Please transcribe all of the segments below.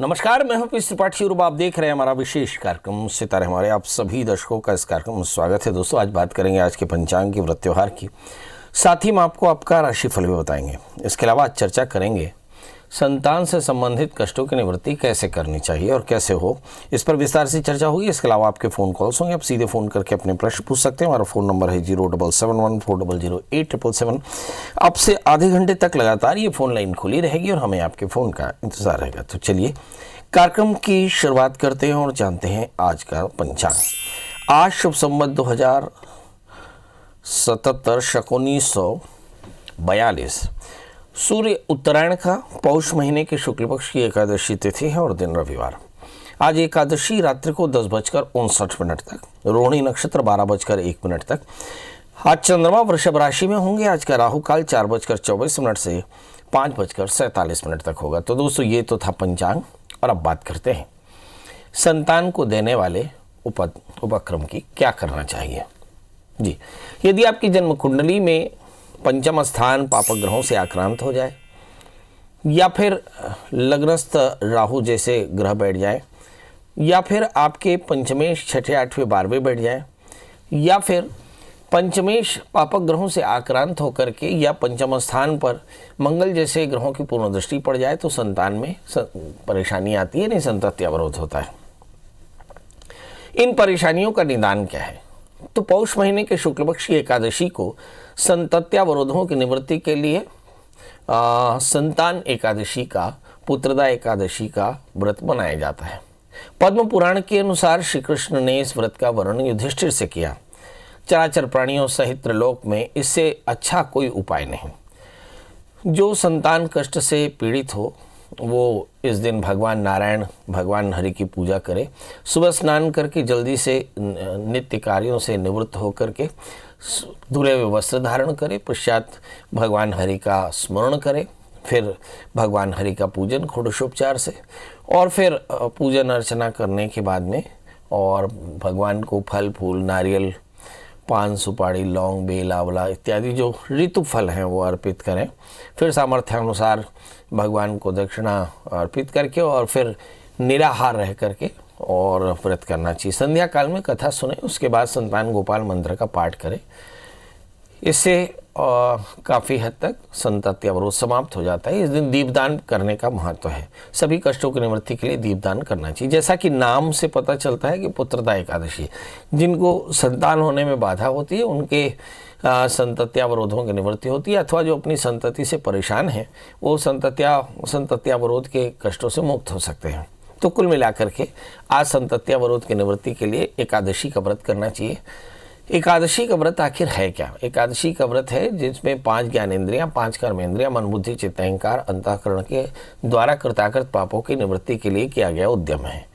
नमस्कार, मैं हूं पीएस त्रिपाठी और आप देख रहे हैं हमारा विशेष कार्यक्रम सितारे हमारे। आप सभी दर्शकों का इस कार्यक्रम में स्वागत है। दोस्तों, आज बात करेंगे आज के पंचांग की, व्रत त्योहार की, साथ ही हम आपको आपका राशिफल भी बताएंगे। इसके अलावा आज चर्चा करेंगे संतान से संबंधित कष्टों की निवृत्ति कैसे करनी चाहिए और कैसे हो, इस पर विस्तार से चर्चा होगी। इसके अलावा आपके फ़ोन कॉल्स होंगे, आप सीधे फ़ोन करके अपने प्रश्न पूछ सकते हैं। हमारा फ़ोन नंबर है 07714008777। अब से आधे घंटे तक लगातार ये फ़ोन लाइन खुली रहेगी और हमें आपके फ़ोन का इंतज़ार रहेगा। तो चलिए कार्यक्रम की शुरुआत करते हैं और जानते हैं आज का पंचांग। आज शुभ संवत 2077 शक 1942, सूर्य उत्तरायण का पौष महीने के शुक्ल पक्ष की एकादशी तिथि है और दिन रविवार। आज एकादशी रात्रि को 10:59 तक, रोहिणी नक्षत्र 12:01 तक। आज चंद्रमा वृषभ राशि में होंगे। आज का राहु काल 4:24 से 5:47 तक होगा। तो दोस्तों, ये तो था पंचांग और अब बात करते हैं संतान को देने वाले उपक्रम की, क्या करना चाहिए। जी, यदि आपकी जन्म कुंडली में पंचम स्थान पापक ग्रहों से आक्रांत हो जाए, या फिर लग्नस्थ राहु जैसे ग्रह बैठ जाए, या फिर आपके पंचमेश 6ठे 8वें 12वें बैठ जाए, या फिर पंचमेश पापक ग्रहों से आक्रांत होकर के या पंचम स्थान पर मंगल जैसे ग्रहों की पूर्ण दृष्टि पड़ जाए, तो संतान में परेशानी आती है, नहीं, संतति अवरोध होता है। इन परेशानियों का निदान क्या है? तो पौष महीने के शुक्ल पक्ष की एकादशी को संतत्यावरोधों की निवृत्ति के लिए संतान एकादशी का, पुत्रदा एकादशी का व्रत मनाया जाता है। पद्म पुराण के अनुसार श्री कृष्ण ने इस व्रत का वर्णन युधिष्ठिर से किया। चराचर प्राणियों सहित त्रिलोक में इससे अच्छा कोई उपाय नहीं। जो संतान कष्ट से पीड़ित हो वो इस दिन भगवान नारायण, भगवान हरि की पूजा करे। सुबह स्नान करके जल्दी से नित्य कार्यों से निवृत्त होकर के धुले हुए वस्त्र धारण करे। पश्चात भगवान हरि का स्मरण करे, फिर भगवान हरि का पूजन षोडशोपचार से, और फिर पूजन अर्चना करने के बाद में और भगवान को फल फूल, नारियल, पान, सुपारी, लौंग, बेल, आंवला इत्यादि जो ऋतु फल हैं वो अर्पित करें। फिर सामर्थ्यानुसार भगवान को दक्षिणा अर्पित करके और फिर निराहार रह करके और व्रत करना चाहिए। संध्या काल में कथा सुने, उसके बाद संतान गोपाल मंत्र का पाठ करें। इससे काफ़ी हद तक संतति अवरोध समाप्त हो जाता है। इस दिन दीपदान करने का महत्व है। सभी कष्टों की निवृत्ति के लिए दीपदान करना चाहिए। जैसा कि नाम से पता चलता है कि पुत्रदा एकादशी, जिनको संतान होने में बाधा होती है उनके संतत्यावरोधों की निवृत्ति होती है, अथवा जो अपनी संतति से परेशान हैं वो संतत्यावरोध के कष्टों से मुक्त हो सकते हैं। तो कुल मिलाकर के आज संतत्यावरोध की निवृत्ति के लिए एकादशी का व्रत करना चाहिए। एकादशी का व्रत आखिर है क्या? एकादशी का व्रत है जिसमें 5 ज्ञानेंद्रियां, 5 कर्मेंद्रियां, मन, बुद्धि, चित्त, अहंकार, अंतःकरण के द्वारा कृताकृत पापों की निवृत्ति के लिए किया गया उद्यम है।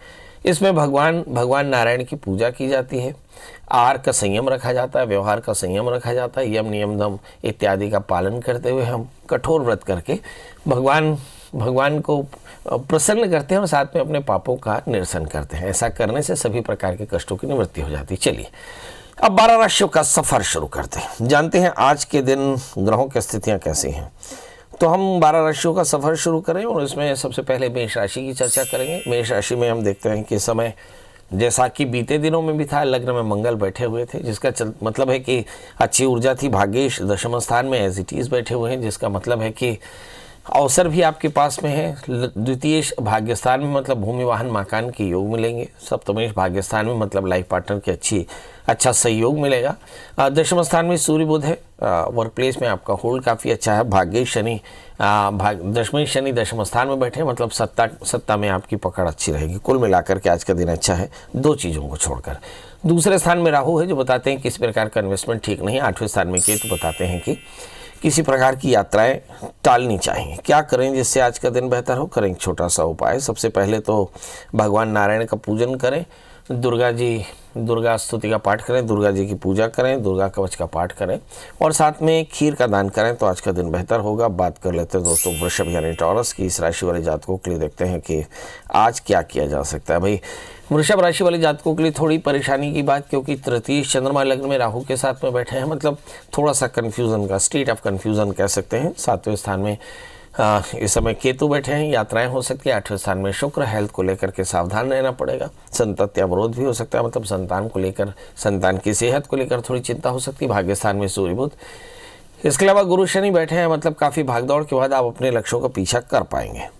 इसमें भगवान नारायण की पूजा की जाती है। आहार का संयम रखा जाता है, व्यवहार का संयम रखा जाता है। यम, नियम, दम इत्यादि का पालन करते हुए हम कठोर व्रत करके भगवान को प्रसन्न करते हैं और साथ में अपने पापों का निरसन करते हैं। ऐसा करने से सभी प्रकार के कष्टों की निवृत्ति हो जाती है। चलिए अब 12 राशियों का सफर शुरू करते हैं। जानते हैं आज के दिन ग्रहों की स्थितियां कैसी हैं। तो हम 12 राशियों का सफर शुरू करें और इसमें सबसे पहले मेष राशि की चर्चा करेंगे। मेष राशि में हम देखते हैं कि समय जैसा कि बीते दिनों में भी था, लग्न में मंगल बैठे हुए थे, जिसका मतलब है कि अच्छी ऊर्जा थी। भाग्येश दशम स्थान में एज इट इज बैठे हुए हैं, जिसका मतलब है कि अवसर भी आपके पास में है। द्वितीय भाग्यस्थान में मतलब भूमि वाहन मकान के योग मिलेंगे। सप्तमेश भाग्यस्थान में मतलब लाइफ पार्टनर के अच्छा सहयोग मिलेगा। दशम स्थान में सूर्य बुध है। वर्क प्लेस में आपका होल्ड काफ़ी अच्छा है। भाग्येश शनि दशमेश शनि दशम स्थान में बैठे, मतलब सत्ता में आपकी पकड़ अच्छी रहेगी। कुल मिलाकर के आज का दिन अच्छा है, 2 चीज़ों को छोड़कर। दूसरे स्थान में राहु है, जो बताते हैं किसी प्रकार का इन्वेस्टमेंट ठीक नहीं। 8वें स्थान में केतु बताते हैं कि किसी प्रकार की यात्राएं टालनी चाहिए। क्या करें जिससे आज का दिन बेहतर हो? करें एक छोटा सा उपाय। सबसे पहले तो भगवान नारायण का पूजन करें, दुर्गा स्तुति का पाठ करें, दुर्गा जी की पूजा करें, दुर्गा कवच का पाठ करें और साथ में खीर का दान करें, तो आज का दिन बेहतर होगा। बात कर लेते हैं दोस्तों वृषभ यानी टॉरस की। इस राशि वाले जातकों के लिए देखते हैं कि आज क्या किया जा सकता है। भाई, वृषभ राशि वाले जातकों के लिए थोड़ी परेशानी की बात, क्योंकि तृतीय चंद्रमा लग्न में राहु के साथ में बैठे हैं, मतलब थोड़ा सा कन्फ्यूज़न का स्टेट ऑफ कन्फ्यूज़न कह सकते हैं। 7वें स्थान में इस समय केतु बैठे हैं, यात्राएं हो सकती है। 8वें स्थान में शुक्र, हेल्थ को लेकर के सावधान रहना पड़ेगा। संतति अवरोध भी हो सकता है, मतलब संतान को लेकर, संतान की सेहत को लेकर थोड़ी चिंता हो सकती है। भाग्य स्थान में सूर्य बुध, इसके अलावा गुरु शनि बैठे हैं, मतलब काफ़ी भागदौड़ के बाद आप अपने लक्ष्यों का पीछा कर पाएंगे।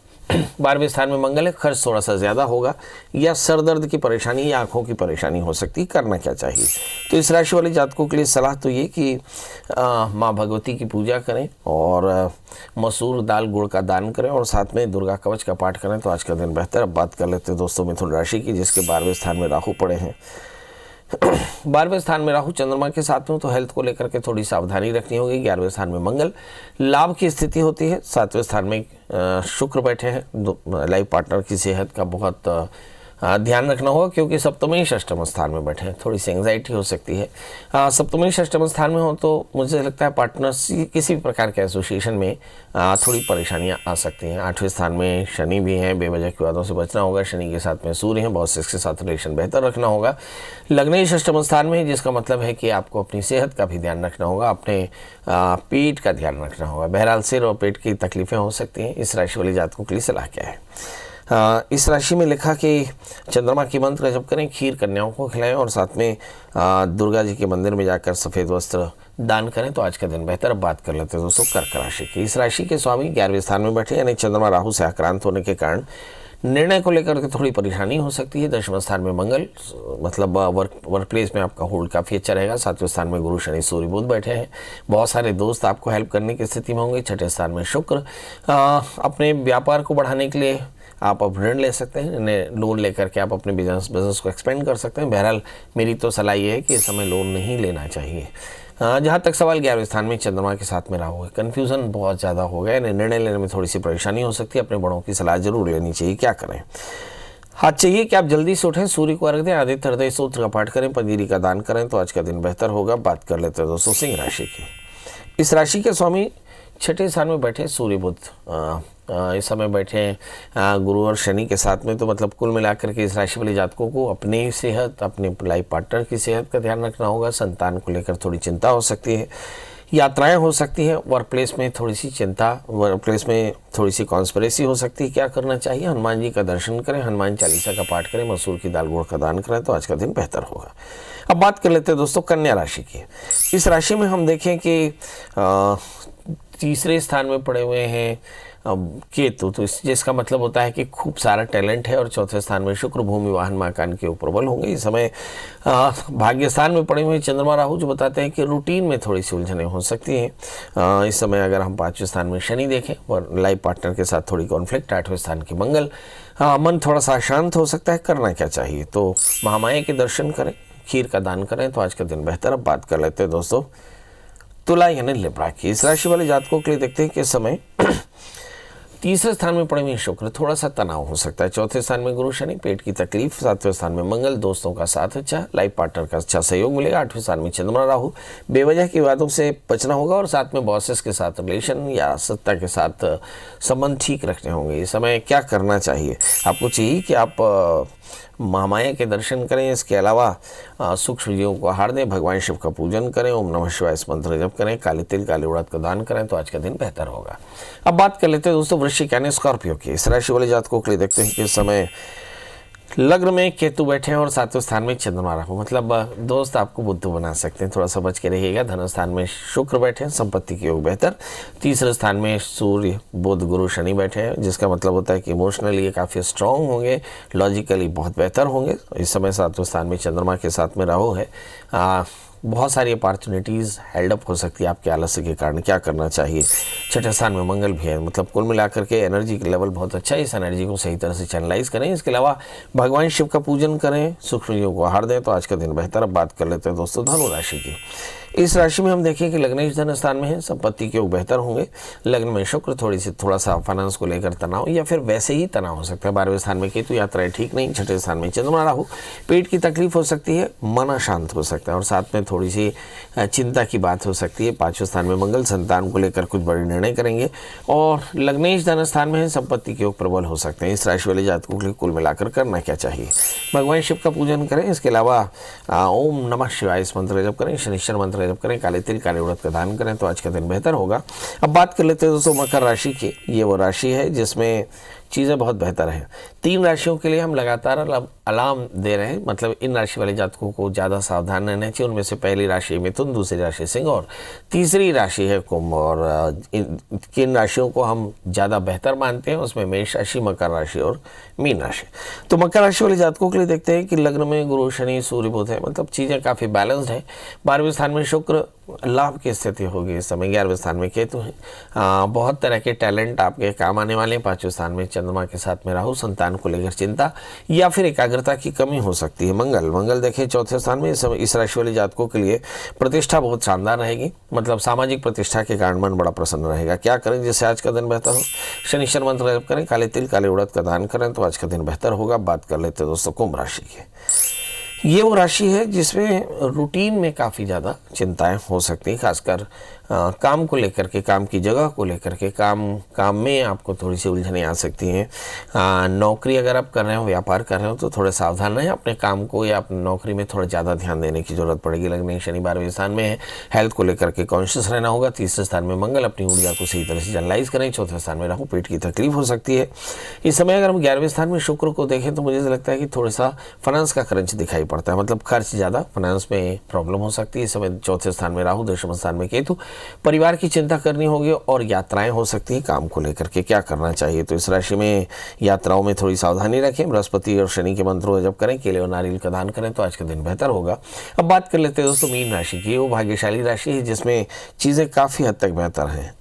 12वें स्थान में मंगल है, खर्च थोड़ा सा ज़्यादा होगा, या सर दर्द की परेशानी या आंखों की परेशानी हो सकती है। करना क्या चाहिए, तो इस राशि वाले जातकों के लिए सलाह तो ये कि माँ भगवती की पूजा करें और मसूर दाल गुड़ का दान करें और साथ में दुर्गा कवच का पाठ करें तो आज का दिन बेहतर। अब बात कर लेते हैं दोस्तों मिथुन राशि की, जिसके 12वें स्थान में राहु पड़े हैं। 12वें स्थान में राहु चंद्रमा के साथ में, तो हेल्थ को लेकर के थोड़ी सावधानी रखनी होगी। 11वें स्थान में मंगल, लाभ की स्थिति होती है। 7वें स्थान में शुक्र बैठे हैं, लाइफ पार्टनर की सेहत का बहुत ध्यान रखना होगा, क्योंकि सप्तमी अष्टम स्थान में बैठे हैं, थोड़ी सी एंग्जाइटी हो सकती है। सप्तमी अष्टम स्थान में हो तो मुझे लगता है पार्टनर्स किसी भी प्रकार के एसोसिएशन में थोड़ी परेशानियां आ सकती हैं। 8वें स्थान में शनि भी हैं, बेवजह की बातों से बचना होगा। शनि के साथ में सूर्य हैं, बॉसेस के साथ रिलेशन बेहतर रखना होगा। लग्नेश अष्टम स्थान में, जिसका मतलब है कि आपको अपनी सेहत का भी ध्यान रखना होगा, अपने पेट का ध्यान रखना होगा। बहरहाल सिर और पेट की तकलीफें हो सकती हैं। इस राशि वाले जातकों के लिए सलाह क्या है, इस राशि में लिखा कि चंद्रमा की मंत्र जप करें, खीर कन्याओं को खिलाएं और साथ में दुर्गा जी के मंदिर में जाकर सफ़ेद वस्त्र दान करें तो आज का दिन बेहतर। अब बात कर लेते हैं दोस्तों कर्क राशि की। इस राशि के स्वामी 11वें स्थान में बैठे, यानी चंद्रमा राहु से आक्रांत होने के कारण निर्णय को लेकर के थोड़ी परेशानी हो सकती है। 10वें स्थान में मंगल, मतलब वर्क प्लेस में आपका होल्ड काफ़ी अच्छा रहेगा। 7वें स्थान में गुरु शनि सूर्य बुध बैठे हैं, बहुत सारे दोस्त आपको हेल्प करने की स्थिति में होंगे। 6ठे स्थान में शुक्र, अपने व्यापार को बढ़ाने के लिए आप अब ऋण ले सकते हैं, लोन लेकर के आप अपने बिजनेस को एक्सपेंड कर सकते हैं। बहरहाल मेरी तो सलाह ये है कि इस समय लोन नहीं लेना चाहिए। जहाँ तक सवाल 11वें स्थान में चंद्रमा के साथ में राहु है, कन्फ्यूज़न बहुत ज़्यादा हो गया, निर्णय लेने में थोड़ी सी परेशानी हो सकती है। अपने बड़ों की सलाह जरूर लेनी चाहिए। क्या करें, हाथ चाहिए कि आप जल्दी से उठें, सूर्य को अर्घ दें, आदित्य हृदय स्तोत्र का पाठ करें, पंजीरी का दान करें तो आज का दिन बेहतर होगा। बात कर लेते हैं दोस्तों सिंह राशि की। इस राशि के स्वामी 6ठे स्थान में बैठे सूर्य बुध, इस समय बैठे हैं गुरु और शनि के साथ में, तो मतलब कुल मिलाकर के इस राशि वाले जातकों को अपनी सेहत, अपने लाइफ पार्टनर की सेहत का ध्यान रखना होगा। संतान को लेकर थोड़ी चिंता हो सकती है, यात्राएं हो सकती हैं, वर्क प्लेस में थोड़ी सी चिंता, वर्क प्लेस में थोड़ी सी कॉन्स्पिरेसी हो सकती है। क्या करना चाहिए, हनुमान जी का दर्शन करें, हनुमान चालीसा का पाठ करें, मसूर की दाल गुड़ का दान करें तो आज का दिन बेहतर होगा। अब बात कर लेते हैं दोस्तों कन्या राशि की। इस राशि में हम देखें कि तीसरे स्थान में पड़े हुए हैं केतु, तो जिसका मतलब होता है कि खूब सारा टैलेंट है। और चौथे स्थान में शुक्र, भूमि वाहन मकान के ऊपर बल होंगे। इस समय भाग्य स्थान में पड़े हुए चंद्रमा राहु, जो बताते हैं कि रूटीन में थोड़ी सी उलझनें हो सकती हैं। इस समय अगर हम 5वें स्थान में शनि देखें और लाइफ पार्टनर के साथ थोड़ी कॉन्फ्लिक्ट। 8वें स्थान के मंगल, मन थोड़ा सा अशांत हो सकता है। करना क्या चाहिए, तो महामाया के दर्शन करें, खीर का दान करें तो आज का दिन बेहतर। अब बात कर लेते हैं दोस्तों तुला यानी लिब्रा की। इस राशि वाले जातकों के लिए देखते हैं कि इस समय तीसरे स्थान में पड़े हुए शुक्र, थोड़ा सा तनाव हो सकता है। चौथे स्थान में गुरु शनि, पेट की तकलीफ। 7वें स्थान में मंगल, दोस्तों का साथ अच्छा, लाइफ पार्टनर का अच्छा सहयोग मिलेगा। 8वें स्थान में चंद्रमा राहु, बेवजह की बातों से बचना होगा और साथ में बॉसेस के साथ रिलेशन या सत्ता के साथ संबंध ठीक रखने होंगे। इस समय क्या करना चाहिए, आपको चाहिए कि आप महामाया के दर्शन करें, इसके अलावा सूक्ष्म जीवों को आहार दें, भगवान शिव का पूजन करें, ओम नमः शिवाय इस मंत्र जप करें, काले तिल काले उड़द का दान करें तो आज का दिन बेहतर होगा। अब बात कर लेते हैं दोस्तों वृश्चिक यानी स्कॉर्पियो की। इस राशि वाले जातकों के लिए देखते हैं कि इस समय लग्न में केतु बैठे हैं और 7वें स्थान में चंद्रमा राहु, मतलब दोस्त आपको बुद्धू बना सकते हैं, थोड़ा सा बच के रहिएगा। धन स्थान में शुक्र बैठे हैं, संपत्ति के योग बेहतर। तीसरे स्थान में सूर्य बुध गुरु शनि बैठे हैं, जिसका मतलब होता है कि इमोशनली ये काफ़ी स्ट्रांग होंगे, लॉजिकली बहुत बेहतर होंगे। इस समय 7वें स्थान में चंद्रमा के साथ में राहु है। बहुत सारी अपॉर्चुनिटीज़ हेल्ड अप हो सकती है आपके आलस्य के कारण। क्या करना चाहिए, 6ठे स्थान में मंगल भी है, मतलब कुल मिलाकर के एनर्जी का लेवल बहुत अच्छा है। इस एनर्जी को सही तरह से चैनलाइज करें, इसके अलावा भगवान शिव का पूजन करें, सूक्ष्म जीवों को आहार दें तो आज का दिन बेहतर। अब बात कर लेते हैं दोस्तों धनु राशि की। इस राशि में हम देखें कि लग्नेश धन स्थान में है, संपत्ति के योग बेहतर होंगे। लग्न में शुक्र, थोड़ा सा फाइनेंस को लेकर तनाव या फिर वैसे ही तनाव हो सकता है। 12वें स्थान में केतु, यात्राएं ठीक नहीं। 6ठे स्थान में चंद्रमा राहु, पेट की तकलीफ हो सकती है, मन अशांत हो सकता है और साथ में थोड़ी सी चिंता की बात हो सकती है। 5वें स्थान में मंगल, संतान को लेकर कुछ बड़े निर्णय करेंगे और लग्नेश धन स्थान में है, संपत्ति के योग प्रबल हो सकते हैं। इस राशि वाले जातकों के लिए कुल मिलाकर करना क्या चाहिए, भगवान शिव का पूजन करें, इसके अलावा ओम नमः शिवाय इस मंत्र जप करें, शनिश्चर मंत्र मंत्र जप करें, काले तिल काले उड़द का दान करें तो आज का दिन बेहतर होगा। अब बात कर लेते हैं दोस्तों मकर राशि की। ये वो राशि है जिसमें चीज़ें बहुत बेहतर हैं। 3 राशियों के लिए हम लगातार अलार्म दे रहे हैं, मतलब इन राशि वाले जातकों को ज़्यादा सावधान रहना चाहिए। उनमें से पहली राशि मिथुन, दूसरी राशि सिंह और तीसरी राशि है कुंभ। और किन राशियों को हम ज़्यादा बेहतर मानते हैं उसमें मेष राशि, मकर राशि और मीन राशि। तो मकर राशि वाले जातकों के लिए देखते हैं कि लग्न में गुरु शनि सूर्य बुध है, मतलब चीज़ें काफ़ी बैलेंस्ड है। 12वें स्थान में शुक्र, लाभ की स्थिति होगी इस समय। 11वें स्थान में केतु है। बहुत तरह के टैलेंट आपके काम आने वाले हैं। 5वें स्थान में चंद्रमा के साथ में राहु, संतान को लेकर चिंता या फिर एकाग्रता की कमी हो सकती है। मंगल देखिए 4थे स्थान में। इस राशि वाले जातकों के लिए प्रतिष्ठा बहुत शानदार रहेगी, मतलब सामाजिक प्रतिष्ठा के कारण मन बड़ा प्रसन्न रहेगा। क्या करें जिससे आज का दिन बेहतर हो? शनिश्चर मंत्र जप करें, काले तिल काले उड़द का दान करें तो आज का दिन बेहतर होगा। बात कर लेते हैं दोस्तों कुंभ राशि की। ये वो राशि है जिसमें रूटीन में काफ़ी ज़्यादा चिंताएं हो सकती हैं, खासकर काम को लेकर के, काम की जगह को लेकर के, काम में आपको थोड़ी सी उलझनें आ सकती हैं। नौकरी अगर आप कर रहे हो, व्यापार कर रहे हो तो थोड़े सावधान रहें। अपने काम को या अपनी नौकरी में थोड़ा ज़्यादा ध्यान देने की जरूरत पड़ेगी। लगने शनि 12वें स्थान में है, हेल्थ को लेकर के कॉन्शियस रहना होगा। 3रे स्थान में मंगल, अपनी ऊर्जा को सही तरह से जनरलाइज करें। 4थे स्थान में राहु, पेट की तकलीफ हो सकती है इस समय। अगर हम 11वें स्थान में शुक्र को देखें तो मुझे लगता है कि थोड़ा सा फाइनेंस का क्रंच दिखाई पड़ता है, मतलब खर्च ज़्यादा, फाइनेंस में प्रॉब्लम हो सकती है इस समय। 4थे स्थान में राहु, 10वें स्थान में केतु। परिवार की चिंता करनी होगी और यात्राएं हो सकती हैं। काम को लेकर के क्या करना चाहिए? तो इस राशि में यात्राओं में थोड़ी सावधानी रखें। बृहस्पति और शनि के मंत्रों का जप करें, केले और नारियल का दान करें तो आज का दिन बेहतर होगा। अब बात कर लेते हैं दोस्तों मीन राशि की। वो भाग्यशाली राशि है जिसमें चीज़ें काफ़ी हद तक बेहतर हैं।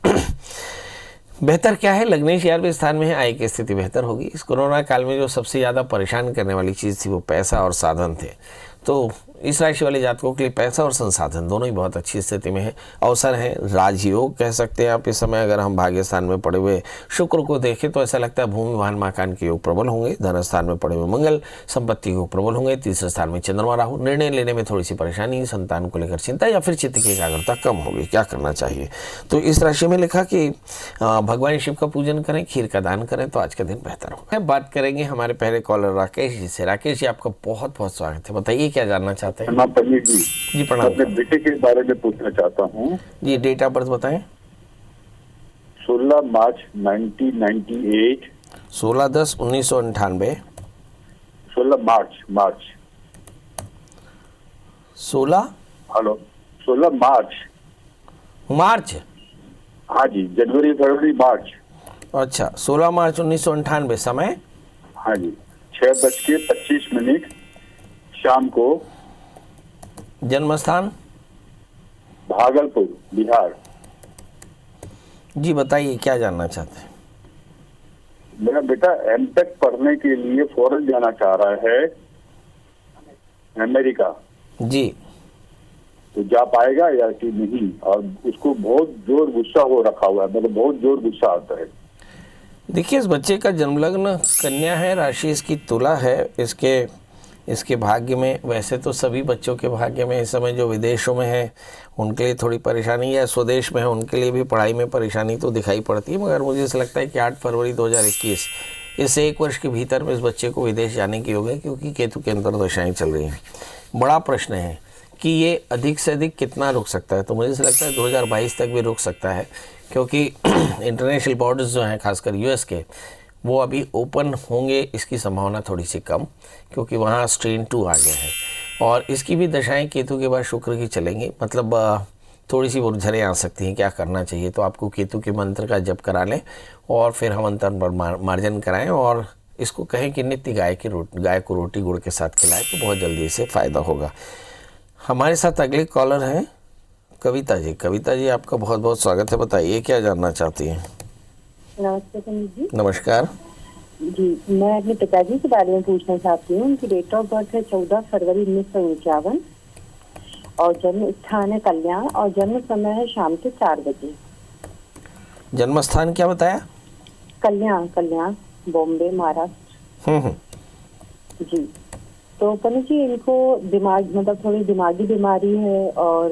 बेहतर क्या है? लग्नेश 11वें स्थान में है, आय की स्थिति बेहतर होगी। इस कोरोना काल में जो सबसे ज़्यादा परेशान करने वाली चीज़ थी वो पैसा और साधन थे। तो इस राशि वाले जातकों के लिए पैसा और संसाधन दोनों ही बहुत अच्छी स्थिति में है। अवसर है, राजयोग कह सकते हैं आप इस समय। अगर हम भाग्य स्थान में पड़े हुए शुक्र को देखें तो ऐसा लगता है भूमि वाहन मकान के योग प्रबल होंगे। धन स्थान में पड़े हुए मंगल, संपत्ति के योग प्रबल होंगे। 3रे स्थान में चंद्रमा राहु, निर्णय लेने में थोड़ी सी परेशानी, संतान को लेकर चिंता या फिर चित्त की एकाग्रता कम होगी। क्या करना चाहिए? तो इस राशि में लिखा कि भगवान शिव का पूजन करें, खीर का दान करें तो आज का दिन बेहतर होगा। बात करेंगे हमारे पहले कॉलर राकेश जी से। राकेश जी, आपका बहुत बहुत स्वागत है। बताइए क्या जानना चाहते हैं? जी प्रणाम। अपने बेटे के बारे में पूछना चाहता हूँ जी। डेट ऑफ बर्थ बताएं। 16 मार्च 1998। 16/10/1998। 16 मार्च 16 हेलो 16 मार्च। हाँ जी, जनवरी फरवरी मार्च। अच्छा, 16 मार्च 1998। समय? हाँ जी, 6:25 शाम को। जन्म स्थान? भागलपुर, बिहार। जी बताइए क्या जानना चाहते हैं? मेरा बेटा एमटेक पढ़ने के लिए फॉरेन जाना चाह रहा है, अमेरिका। जी। तो जा पाएगा या कि नहीं? और उसको बहुत जोर गुस्सा हो रखा हुआ है, मतलब बहुत जोर गुस्सा आता है। देखिए, इस बच्चे का जन्म लग्न कन्या है, राशि इसकी तुला है। इसके भाग्य में, वैसे तो सभी बच्चों के भाग्य में इस समय जो विदेशों में है उनके लिए थोड़ी परेशानी, या स्वदेश में है उनके लिए भी पढ़ाई में परेशानी तो दिखाई पड़ती है। मगर मुझे ऐसा लगता है कि 8 फरवरी 2021 इस 1 वर्ष के भीतर में इस बच्चे को विदेश जाने की योग है, क्योंकि केतु के अंतर्दशाएं चल रही हैं। बड़ा प्रश्न है कि ये अधिक से अधिक कितना रुक सकता है। तो मुझे ऐसा लगता है 2022 तक भी रुक सकता है, क्योंकि इंटरनेशनल बॉर्डर्स जो हैं खासकर यूएस के, वो अभी ओपन होंगे इसकी संभावना थोड़ी सी कम, क्योंकि वहाँ स्ट्रेन 2 आ गया है। और इसकी भी दशाएं केतु के बाद शुक्र की चलेंगी, मतलब थोड़ी सी उलझनें आ सकती हैं। क्या करना चाहिए? तो आपको केतु के मंत्र का जप करा लें और फिर हवंतन पर मार्जन कराएं और इसको कहें कि नित्य गाय को रोटी गुड़ के साथ खिलाएं तो बहुत जल्दी इससे फ़ायदा होगा। हमारे साथ अगले कॉलर हैं कविता जी। कविता जी, आपका बहुत बहुत स्वागत है। बताइए क्या जानना चाहती हैं? नमस्ते पंडित जी। नमस्कार जी, मैं अपने पिताजी के बारे में पूछना चाहती हूँ। उनकी डेट ऑफ बर्थ है 14 फरवरी 1951 और जन्म स्थान है कल्याण और जन्म समय है शाम के 4 बजे। जन्म स्थान क्या बताया? कल्याण, बॉम्बे, महाराष्ट्र। जी, तो पंडित जी इनको मतलब थोड़ी दिमागी बीमारी है और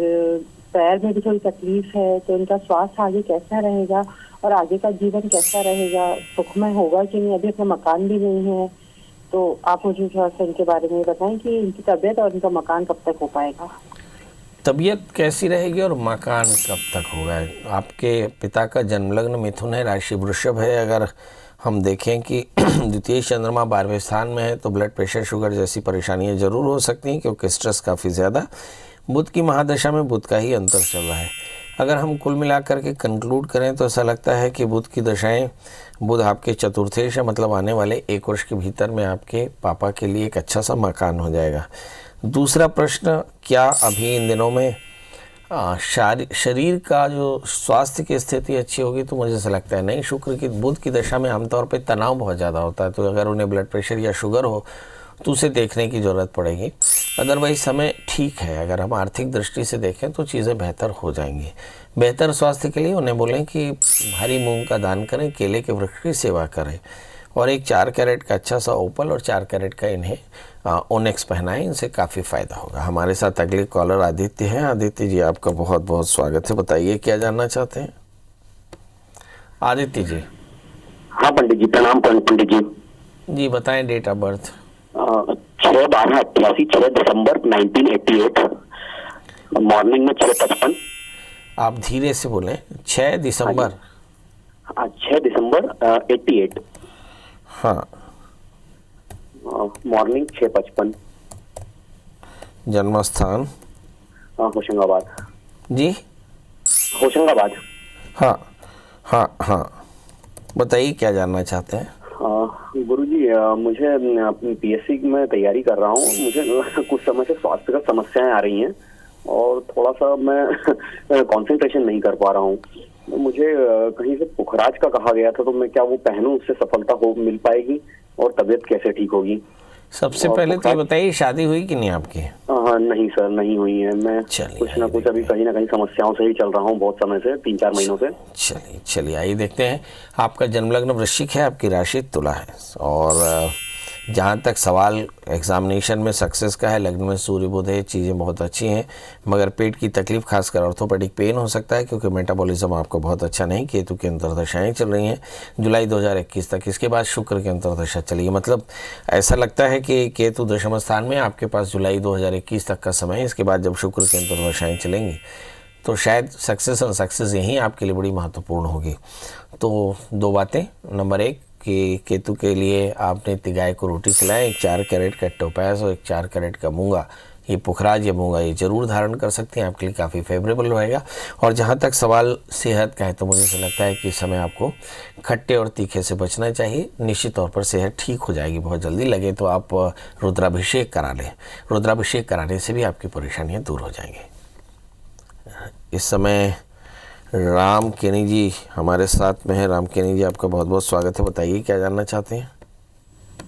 पैर में भी थोड़ी तकलीफ है। तो इनका स्वास्थ्य आगे कैसा रहेगा और आगे का जीवन कैसा रहेगा, सुखमय होगा कि नहीं? अभी अपना मकान भी नहीं है, तो आप मुझे थोड़ा सा इनके बारे में बताएं कि इनकी तबीयत और इनका मकान कब तक हो पाएगा। तबीयत कैसी रहेगी और मकान कब तक होगा? आपके पिता का जन्म लग्न मिथुन है, राशि वृषभ है। अगर हम देखें कि द्वितीय चंद्रमा 12वें स्थान में है तो ब्लड प्रेशर, शुगर जैसी परेशानियां जरूर हो सकती हैं, क्योंकि स्ट्रेस काफ़ी ज़्यादा बुध की महादशा में बुध का ही अंतर चल रहा है। अगर हम कुल मिलाकर के कंक्लूड करें तो ऐसा लगता है कि बुध की दशाएं, बुध आपके चतुर्थेश है, मतलब आने वाले 1 वर्ष के भीतर में आपके पापा के लिए एक अच्छा सा मकान हो जाएगा। दूसरा प्रश्न, क्या अभी इन दिनों में शरीर का जो स्वास्थ्य की स्थिति अच्छी होगी? तो मुझे ऐसा लगता है नहीं। शुक्र की बुध की दशा में आमतौर पे तनाव बहुत ज़्यादा होता है, तो अगर उन्हें ब्लड प्रेशर या शुगर हो तो उसे देखने की ज़रूरत पड़ेगी। अदरवाइज समय ठीक है। अगर हम आर्थिक दृष्टि से देखें तो चीज़ें बेहतर हो जाएंगी। बेहतर स्वास्थ्य के लिए उन्हें बोलें कि भारी मूंग का दान करें, केले के वृक्ष की सेवा करें और एक 4 कैरेट का अच्छा सा ओपल और 4 कैरेट का इन्हें ओनेक्स पहनाएं। इनसे काफ़ी फ़ायदा होगा। हमारे साथ अगले कॉलर आदित्य हैं। आदित्य जी, आपका बहुत बहुत स्वागत है। बताइए क्या जानना चाहते हैं आदित्य जी? हाँ पंडित जी, प्रणाम पंडित जी। जी बताएं डेट ऑफ बर्थ। 6/12/88, 6 दिसंबर 1988, मॉर्निंग में 6:55। आप धीरे से बोलें। 6 दिसंबर। 6 दिसंबर 88। हाँ। मॉर्निंग 6:55। जन्म स्थान? होशंगाबाद। जी होशंगाबाद। हाँ हाँ हाँ, बताइए क्या जानना चाहते हैं? गुरुजी, मुझे पीएससी में तैयारी कर रहा हूँ। मुझे कुछ समय से स्वास्थ्य का समस्याएं आ रही हैं और थोड़ा सा मैं कंसंट्रेशन नहीं कर पा रहा हूँ। मुझे कहीं से पुखराज का कहा गया था, तो मैं क्या वो पहनूं, उससे सफलता हो मिल पाएगी और तबीयत कैसे ठीक होगी? सबसे पहले तो ये बताइए, शादी हुई कि नहीं आपकी? हाँ नहीं सर, नहीं हुई है। मैं कुछ ना कुछ अभी कहीं ना कहीं समस्याओं से ही चल रहा हूँ बहुत समय से, 3-4 महीनों से। चलिए आइए देखते हैं। आपका जन्म लग्न वृश्चिक है, आपकी राशि तुला है और जहाँ तक सवाल एग्जामिनेशन में सक्सेस का है, लग्न में सूर्य बुध है, चीज़ें बहुत अच्छी हैं, मगर पेट की तकलीफ, खासकर ऑर्थोपेडिक पेन हो सकता है, क्योंकि मेटाबॉलिज्म आपका बहुत अच्छा नहीं। केतु की अंतर्दशाएँ चल रही हैं जुलाई 2021 तक। इसके बाद शुक्र की अंतर्दशा चली है, मतलब ऐसा लगता है कि केतु दशम स्थान में आपके पास जुलाई 2021 तक का समय है। इसके बाद जब शुक्र की अंतर्दशाएँ चलेंगी तो शायद सक्सेस और सक्सेस यहीं आपके लिए बड़ी महत्वपूर्ण होगी। तो 2 बातें। नंबर 1 कि केतु के लिए आप नित्य गाय को रोटी खिलाएं, एक 4 कैरेट का टोपैज और एक 4 कैरेट का मूंगा, ये पुखराज या मूंगा ये जरूर धारण कर सकते हैं, आपके लिए काफ़ी फेवरेबल रहेगा। और जहाँ तक सवाल सेहत का है तो मुझे ऐसा लगता है कि इस समय आपको खट्टे और तीखे से बचना चाहिए। निश्चित तौर पर सेहत ठीक हो जाएगी बहुत जल्दी। लगे तो आप रुद्राभिषेक करा लें, रुद्राभिषेक कराने से भी आपकी परेशानियाँ दूर हो जाएंगी। इस समय राम केनी जी हमारे साथ में है। राम केनी जी, आपका बहुत बहुत स्वागत है। बताइए क्या जानना चाहते हैं?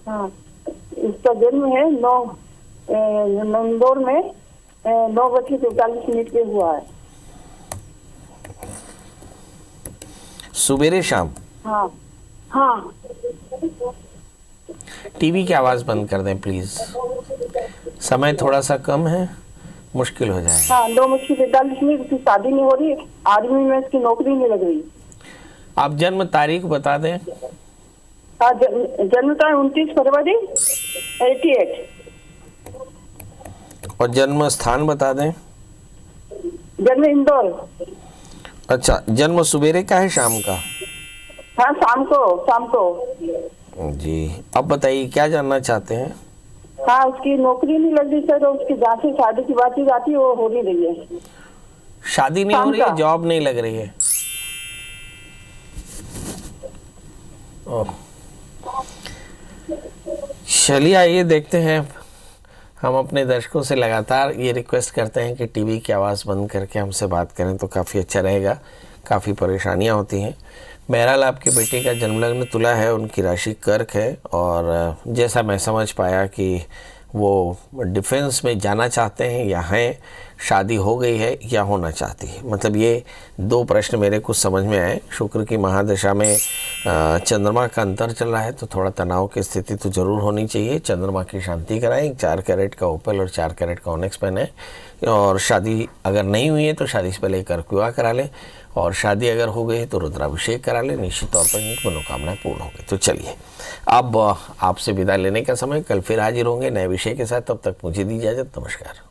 हाँ, इसका जन्म है 9 नवंबर में 9:43 पे हुआ है। सुबेरे शाम? हाँ हाँ। टीवी की आवाज़ बंद कर दें प्लीज़, समय थोड़ा सा कम है, मुश्किल हो जाएगा। हाँ, 9:43 उसकी शादी नहीं हो रही, आर्मी में इसकी नौकरी नहीं लग रही। आप जन्म तारीख बता दें। हाँ, जन्म का 29 फरवरी 88। और जन्म स्थान बता दें। जन्म इंदौर। अच्छा, जन्म सुबेरे का है शाम का? हाँ, शाम को। जी, अब बताइए क्या जानना चाहते हैं? हाँ, उसकी नौकरी नहीं लग रही सर, तो उसकी जहाँ से शादी की बात की जाती है वो हो नहीं रही है। शादी नहीं हो रही है, जॉब नहीं लग रही है? ओह, चलिए आइए देखते हैं। हम अपने दर्शकों से लगातार ये रिक्वेस्ट करते हैं कि टीवी की आवाज़ बंद करके हमसे बात करें तो काफ़ी अच्छा रहेगा, काफ़ी परेशानियां होती हैं। बहरहाल आपके बेटे का जन्म लग्न तुला है, उनकी राशि कर्क है और जैसा मैं समझ पाया कि वो डिफेंस में जाना चाहते हैं या हैं, शादी हो गई है या होना चाहती है। मतलब ये 2 प्रश्न मेरे कुछ समझ में आए। शुक्र की महादशा में चंद्रमा का अंतर चल रहा है तो थोड़ा तनाव की स्थिति तो ज़रूर होनी चाहिए। चंद्रमा की शांति कराएं, 4 कैरेट का ओपल और 4 कैरेट का ओनेक्स पहने। और शादी अगर नहीं हुई है तो शादी से पहले कर्क विवाह करा लें, और शादी अगर हो गई है तो रुद्राभिषेक करा लें। निश्चित तौर पर इनकी मनोकामनाएं पूर्ण होंगी। तो चलिए अब आपसे विदा लेने का समय। कल फिर हाजिर होंगे नए विषय के साथ। तब तक मुझे दी इजाज़त। नमस्कार।